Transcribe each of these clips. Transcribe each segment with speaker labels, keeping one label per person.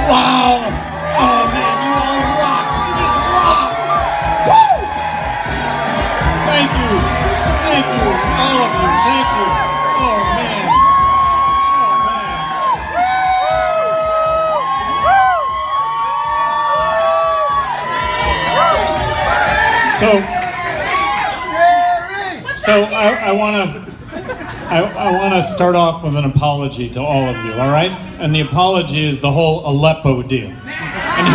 Speaker 1: Wow! Oh man, you all rock! You just rock! Woo! Thank you, all of you. Thank you. Oh man. So I want to start off with an apology to all of you, all right? And the apology is the whole Aleppo deal. And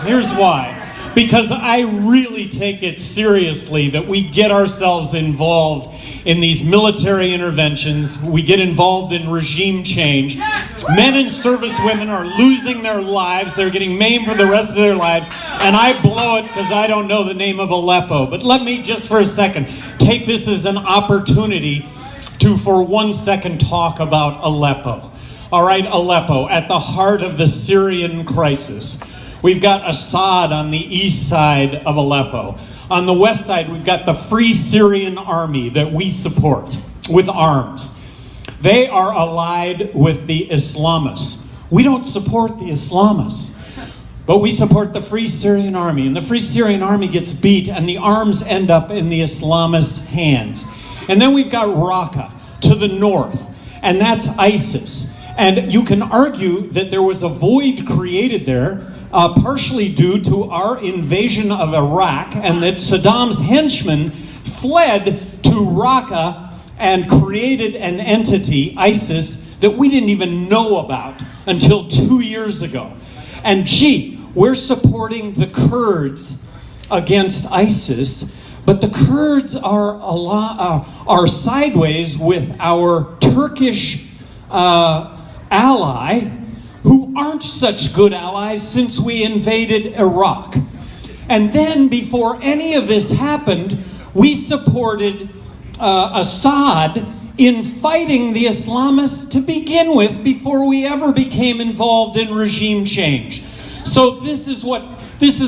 Speaker 1: here's why. Because I really take it seriously that we get ourselves involved in these military interventions. We get involved in regime change. Men and service women are losing their lives. They're getting maimed for the rest of their lives. And I blow it because I don't know the name of Aleppo. But let me just for a second take this as an opportunity to, for 1 second, talk about Aleppo. All right, Aleppo, at the heart of the Syrian crisis. We've got Assad on the east side of Aleppo. On the west side, we've got the Free Syrian Army that we support with arms. They are allied with the Islamists. We don't support the Islamists, but we support the Free Syrian Army. And the Free Syrian Army gets beat, and the arms end up in the Islamists' hands. And then we've got Raqqa to the north, and that's ISIS. And you can argue that there was a void created there, partially due to our invasion of Iraq, and that Saddam's henchmen fled to Raqqa and created an entity, ISIS, that we didn't even know about until 2 years ago. And gee, we're supporting the Kurds against ISIS, but the Kurds are sideways with our Turkish ally, who aren't such good allies since we invaded Iraq. And then, before any of this happened, we supported Assad in fighting the Islamists to begin with before we ever became involved in regime change. So this is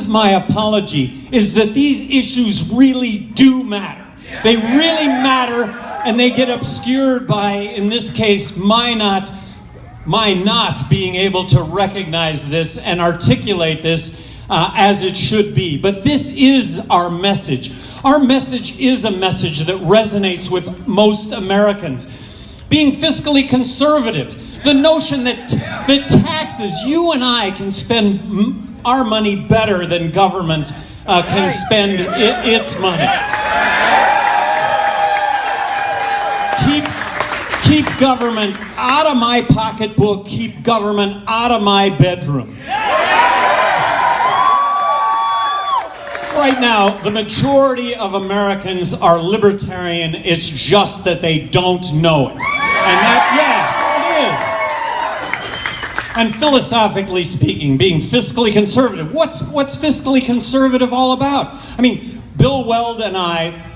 Speaker 1: my apology, is that these issues really do matter. They really matter, and they get obscured by, in this case, my not being able to recognize this and articulate this as it should be. But this is our message. Our message is a message that resonates with most Americans. Being fiscally conservative, the notion that taxes, you and I can spend our money better than government can spend its money. Keep government out of my pocketbook. Keep government out of my bedroom. Right now, the majority of Americans are libertarian. It's just that they don't know it. And that, yes, it is. And philosophically speaking, being fiscally conservative, what's fiscally conservative all about? I mean, Bill Weld and I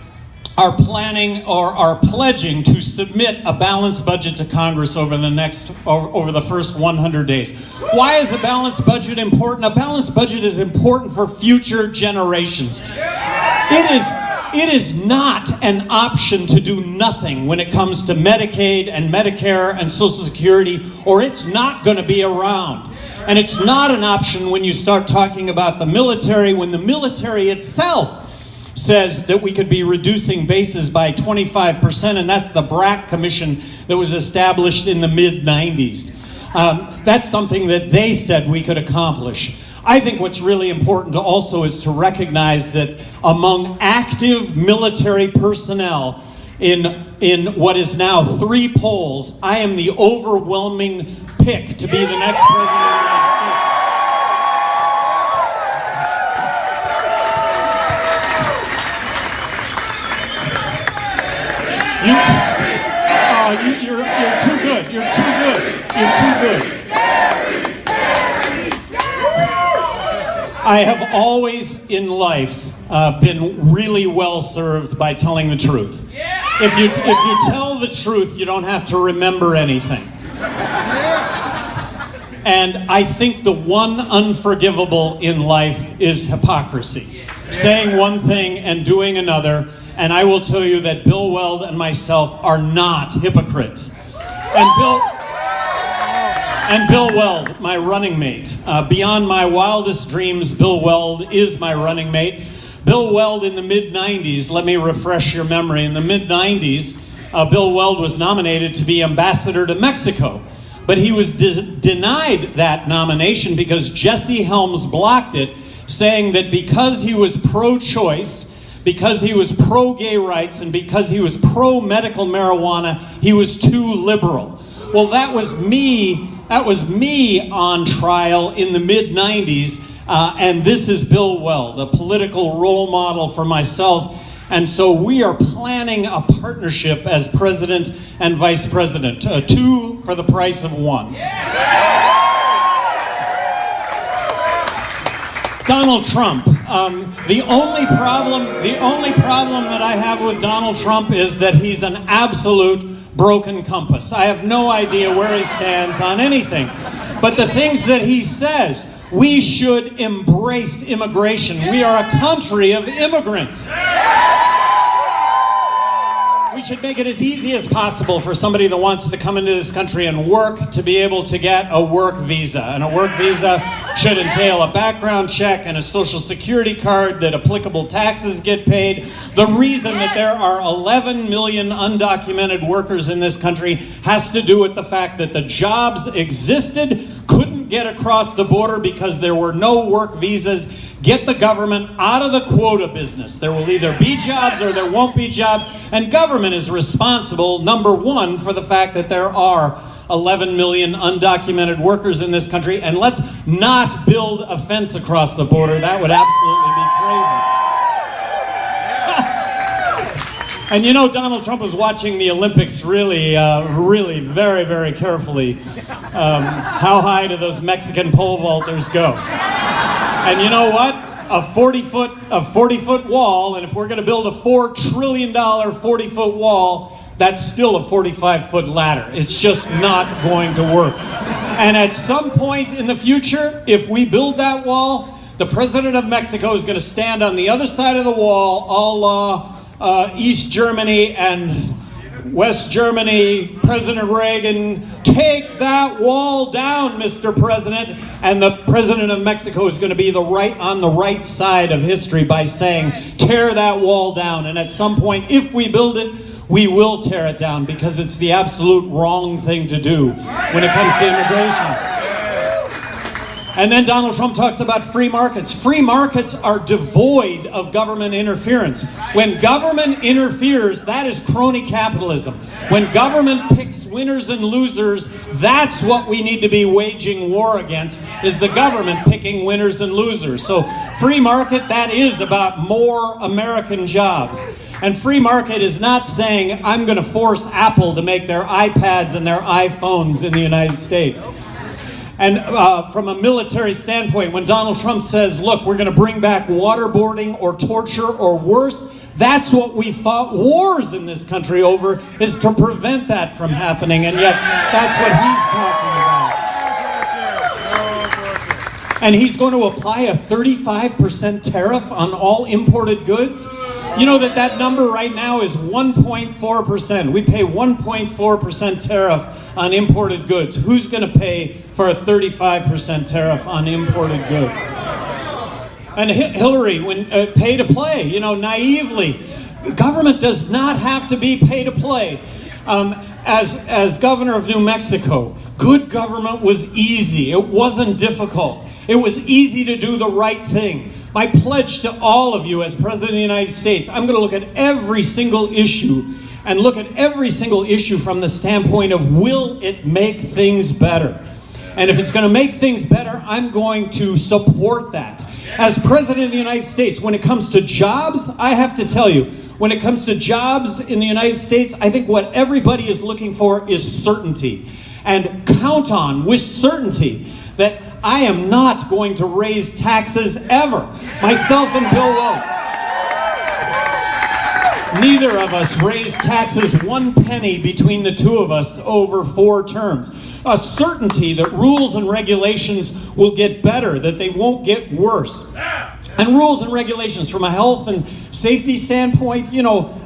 Speaker 1: are planning or are pledging to submit a balanced budget to Congress over the first 100 days. Why is a balanced budget important? A balanced budget is important for future generations. It is not an option to do nothing when it comes to Medicaid and Medicare and Social Security, or it's not going to be around. And it's not an option when you start talking about the military, when the military itself says that we could be reducing bases by 25%, and that's the BRAC Commission that was established in the mid-90s. That's something that they said we could accomplish. I think what's really important also is to recognize that among active military personnel in what is now 3 polls, I am the overwhelming pick to be the next president of the United States. You're too good. You're too good. You're too good. I have always in life been really well served by telling the truth. If you tell the truth, you don't have to remember anything. And I think the one unforgivable in life is hypocrisy. Saying one thing and doing another. And I will tell you that Bill Weld and myself are not hypocrites. And Bill Weld, my running mate. Beyond my wildest dreams, Bill Weld is my running mate. Bill Weld in the mid-90s, let me refresh your memory, in the mid-90s, Bill Weld was nominated to be ambassador to Mexico. But he was denied that nomination because Jesse Helms blocked it, saying that because he was pro-choice, because he was pro-gay rights, and because he was pro-medical marijuana, he was too liberal. Well, that was me on trial in the mid-90s, and this is Bill Weld, a political role model for myself. And so we are planning a partnership as president and vice president, two for the price of one. Donald Trump. The only problem that I have with Donald Trump is that he's an absolute broken compass. I have no idea where he stands on anything. But the things that he says, we should embrace immigration. We are a country of immigrants. We should make it as easy as possible for somebody that wants to come into this country and work to be able to get a work visa. And a work visa should entail a background check and a social security card, that applicable taxes get paid. The reason that there are 11 million undocumented workers in this country has to do with the fact that the jobs existed, couldn't get across the border because there were no work visas. Get the government out of the quota business. There will either be jobs or there won't be jobs. And government is responsible, number one, for the fact that there are 11 million undocumented workers in this country. And let's not build a fence across the border. That would absolutely be crazy. And you know, Donald Trump was watching the Olympics really very, very carefully. How high do those Mexican pole vaulters go? And you know what? A 40-foot wall, and if we're going to build a $4 trillion 40-foot wall, that's still a 45-foot ladder. It's just not going to work. And at some point in the future, if we build that wall, the president of Mexico is going to stand on the other side of the wall, a la East Germany and West Germany, President Reagan, take that wall down, Mr. President. And the president of Mexico is going to be on the right side of history by saying, tear that wall down. And at some point, if we build it, we will tear it down, because it's the absolute wrong thing to do when it comes to immigration. And then Donald Trump talks about free markets. Free markets are devoid of government interference. When government interferes, that is crony capitalism. When government picks winners and losers, that's what we need to be waging war against, is the government picking winners and losers. So free market, that is about more American jobs. And free market is not saying, I'm going to force Apple to make their iPads and their iPhones in the United States. And from a military standpoint, when Donald Trump says, look, we're going to bring back waterboarding or torture or worse, that's what we fought wars in this country over, is to prevent that from happening. And yet, that's what he's talking about. And he's going to apply a 35% tariff on all imported goods. You know that number right now is 1.4%. We pay 1.4% tariff on imported goods. Who's going to pay for a 35% tariff on imported goods? And Hillary, when pay to play, naively, government does not have to be pay to play. As governor of New Mexico, good government was easy. It wasn't difficult. It was easy to do the right thing. My pledge to all of you as President of the United States, I'm going to look at every single issue and look at every single issue from the standpoint of, will it make things better? And if it's going to make things better, I'm going to support that. As President of the United States, when it comes to jobs, I have to tell you, when it comes to jobs in the United States, I think what everybody is looking for is certainty. And count on, with certainty, that I am not going to raise taxes ever. Myself and Bill Weld. Neither of us raised taxes 1 penny between the two of us over 4 terms. A certainty that rules and regulations will get better, that they won't get worse. And rules and regulations from a health and safety standpoint,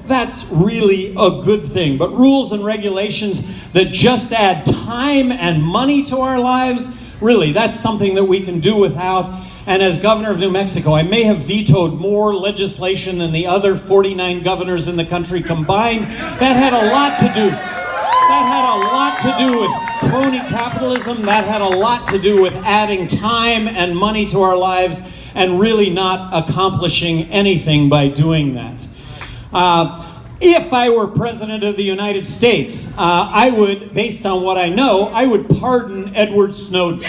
Speaker 1: that's really a good thing. But rules and regulations that just add time and money to our lives, really, that's something that we can do without. And as governor of New Mexico, I may have vetoed more legislation than the other 49 governors in the country combined. That had a lot to do. That had a lot to do with crony capitalism. That had a lot to do with adding time and money to our lives and really not accomplishing anything by doing that. If I were President of the United States, I would, based on what I know, I would pardon Edward Snowden. The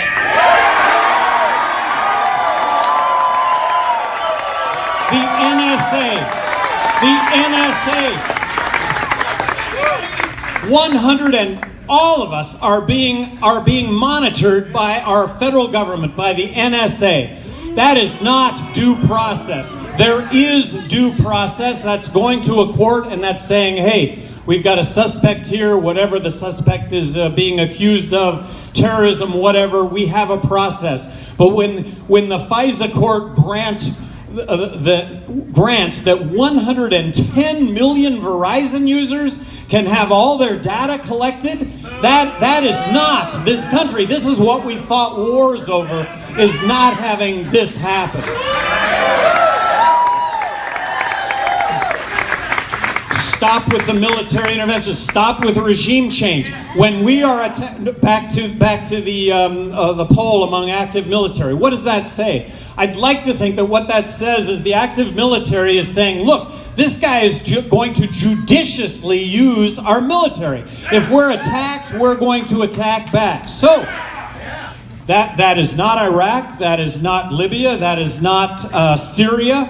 Speaker 1: NSA, 100 and all of us are being monitored by our federal government, by the NSA. That is not due process. There is due process. That's going to a court and that's saying, hey, we've got a suspect here, whatever the suspect is being accused of, terrorism, whatever, we have a process. But when the FISA court grants that 110 million Verizon users can have all their data collected, that is not this country. This is what we fought wars over, is not having this happen. Stop with the military intervention. Stop with regime change. When we are back to the poll among active military, what does that say? I'd like to think that what that says is the active military is saying, look, this guy is going to judiciously use our military. If we're attacked, we're going to attack back. So, that is not Iraq, that is not Libya, that is not Syria,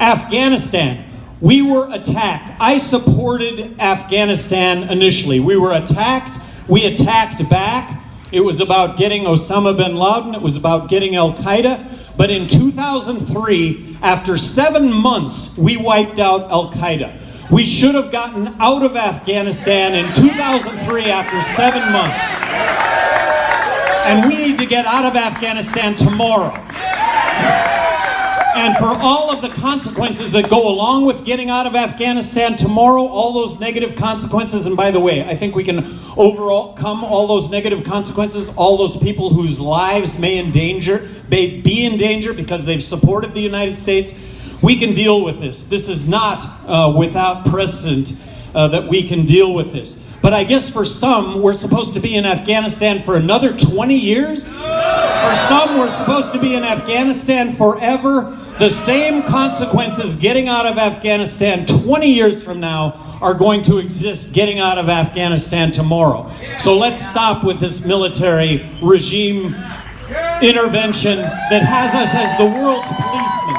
Speaker 1: Afghanistan. We were attacked. I supported Afghanistan initially. We were attacked, we attacked back. It was about getting Osama bin Laden, it was about getting Al-Qaeda. But in 2003, after 7 months, we wiped out Al-Qaeda. We should have gotten out of Afghanistan in 2003 after 7 months. And we need to get out of Afghanistan tomorrow. And for all of the consequences that go along with getting out of Afghanistan tomorrow, all those negative consequences, and by the way, I think we can overcome all those negative consequences, all those people whose lives may be in danger because they've supported the United States. We can deal with this. This is not without precedent that we can deal with this. But I guess for some, we're supposed to be in Afghanistan for another 20 years? For some, we're supposed to be in Afghanistan forever. The same consequences getting out of Afghanistan 20 years from now are going to exist getting out of Afghanistan tomorrow. So let's stop with this military regime intervention that has us as the world's policemen.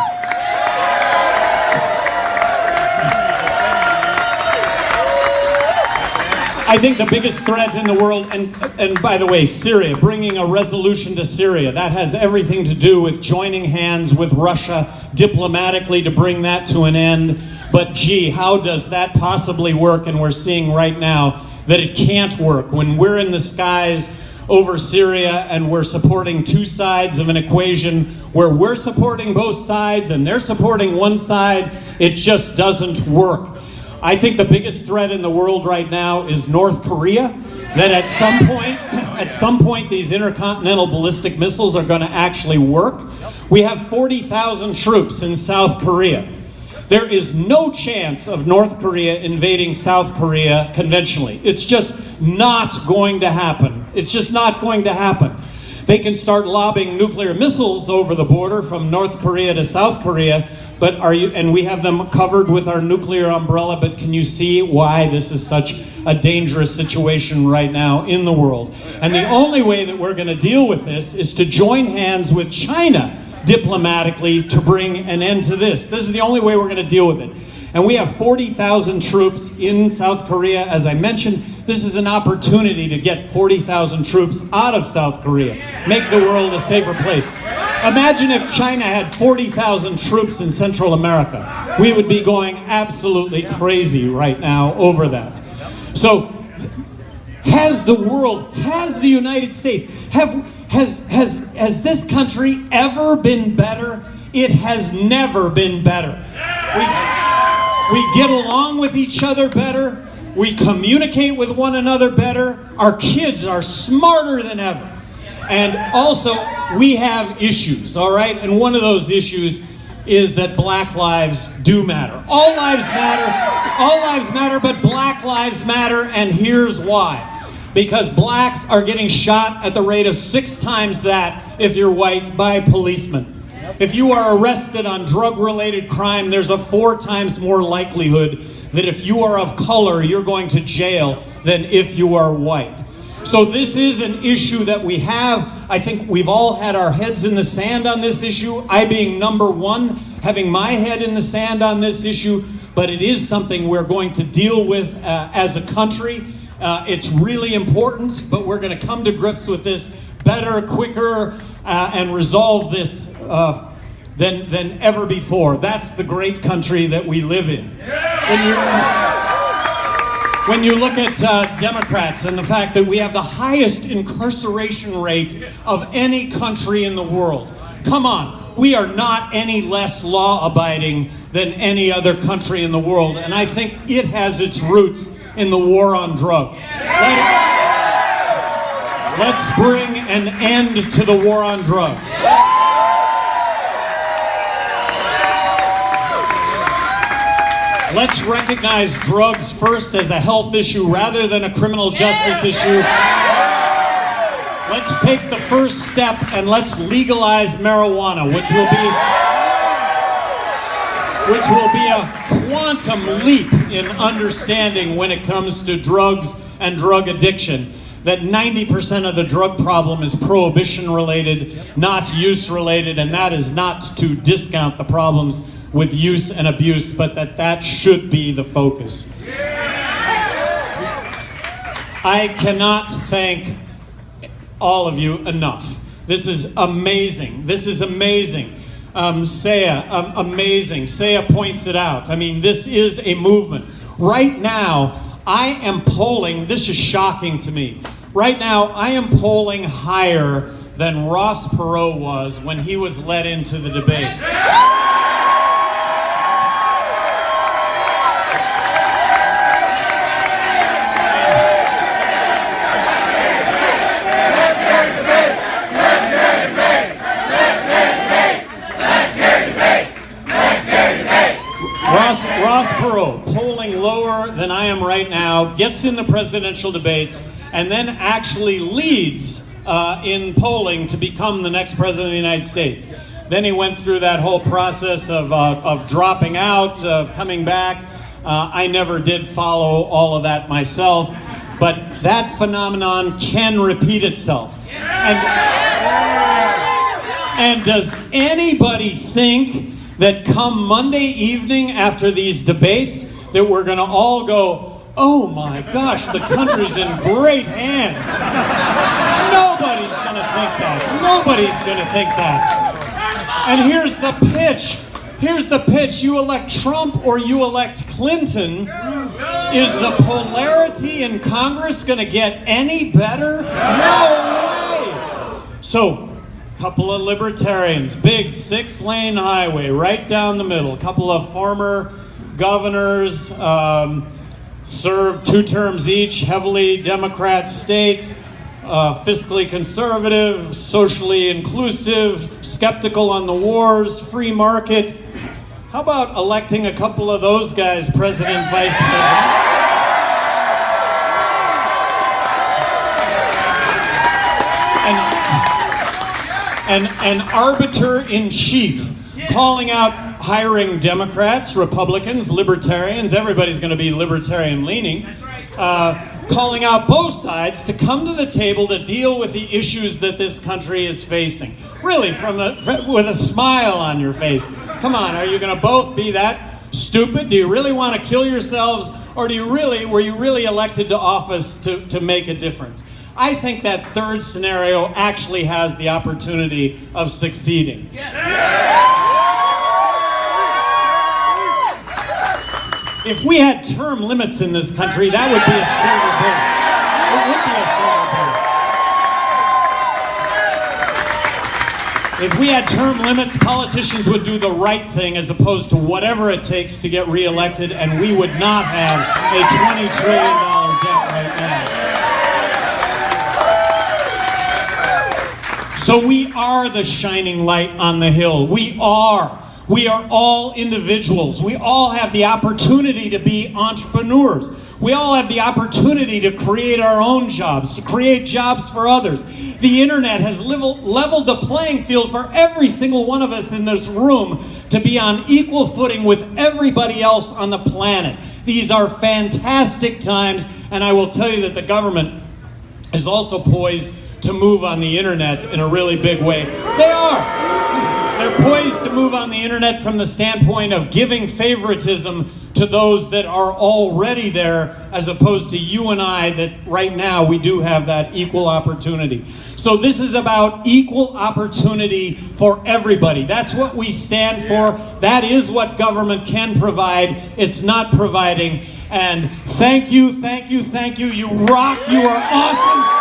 Speaker 1: I think the biggest threat in the world, and by the way, Syria, bringing a resolution to Syria, that has everything to do with joining hands with Russia diplomatically to bring that to an end. But gee, how does that possibly work? And we're seeing right now that it can't work. When we're in the skies over Syria and we're supporting two sides of an equation where we're supporting both sides and they're supporting one side, it just doesn't work. I think the biggest threat in the world right now is North Korea, that at some point these intercontinental ballistic missiles are going to actually work. We have 40,000 troops in South Korea. There is no chance of North Korea invading South Korea conventionally. It's just not going to happen. It's just not going to happen. They can start lobbing nuclear missiles over the border from North Korea to South Korea, and we have them covered with our nuclear umbrella, but can you see why this is such a dangerous situation right now in the world? And the only way that we're going to deal with this is to join hands with China diplomatically to bring an end to this. This is the only way we're going to deal with it. And we have 40,000 troops in South Korea. As I mentioned, this is an opportunity to get 40,000 troops out of South Korea, make the world a safer place. Imagine if China had 40,000 troops in Central America. We would be going absolutely crazy right now over that. So, has the United States, has this country ever been better It has never been better. We get along with each other better. We communicate with one another better. Our kids are smarter than ever. And also, we have issues, all right? And one of those issues is that black lives do matter. All lives matter, but black lives matter, and here's why. Because blacks are getting shot at the rate of 6 times that if you're white by policemen. If you are arrested on drug-related crime, there's a 4 times more likelihood that if you are of color, you're going to jail than if you are white. So this is an issue that we have. I think we've all had our heads in the sand on this issue. I being number one, having my head in the sand on this issue, but it is something we're going to deal with as a country. It's really important, but we're going to come to grips with this better, quicker, and resolve this than ever before. That's the great country that we live in. When you look at Democrats and the fact that we have the highest incarceration rate of any country in the world, come on, we are not any less law-abiding than any other country in the world, and I think it has its roots in the war on drugs. Let's bring an end to the war on drugs. Let's recognize drugs first as a health issue rather than a criminal justice issue. Let's take the first step and let's legalize marijuana, which will be a quantum leap in understanding when it comes to drugs and drug addiction. That 90% of the drug problem is prohibition related, not use related, and that is not to discount the problems with use and abuse, but that should be the focus. I cannot thank all of you enough. This is amazing. This is amazing. Seya, amazing. Seya points it out. I mean, this is a movement. Right now, I am polling, this is shocking to me. Right now, I am polling higher than Ross Perot was when he was let into the debates. Ross Perot, polling lower than I am right now, gets in the presidential debates, and then actually leads in polling to become the next president of the United States. Then he went through that whole process of dropping out, of coming back. I never did follow all of that myself, but that phenomenon can repeat itself. And does anybody think that come Monday evening after these debates that we're going to all go, oh my gosh, the country's in great hands? Nobody's going to think that. Nobody's going to think that. And here's the pitch. Here's the pitch. You elect Trump or you elect Clinton. Is the polarity in Congress going to get any better? No way. So, couple of libertarians, big 6-lane highway right down the middle. A couple of former governors, served 2 terms each, heavily Democrat states, fiscally conservative, socially inclusive, skeptical on the wars, free market. How about electing a couple of those guys president, vice president? An arbiter-in-chief calling out hiring Democrats, Republicans, libertarians, everybody's going to be libertarian-leaning, calling out both sides to come to the table to deal with the issues that this country is facing. Really, with a smile on your face. Come on, are you going to both be that stupid? Do you really want to kill yourselves, or were you really elected to office to make a difference? I think that third scenario actually has the opportunity of succeeding. If we had term limits in this country, that would be a silver bullet. It would be a silver bullet. If we had term limits, politicians would do the right thing as opposed to whatever it takes to get reelected, and we would not have a $20 trillion debt right now. So we are the shining light on the hill. We are all individuals. We all have the opportunity to be entrepreneurs. We all have the opportunity to create our own jobs, to create jobs for others. The internet has leveled the playing field for every single one of us in this room to be on equal footing with everybody else on the planet. These are fantastic times, and I will tell you that the government is also poised to move on the internet in a really big way. They are. They're poised to move on the internet from the standpoint of giving favoritism to those that are already there, as opposed to you and I, that right now we do have that equal opportunity. So this is about equal opportunity for everybody. That's what we stand for. That is what government can provide. It's not providing. And thank you, thank you, thank you. You rock. You are awesome.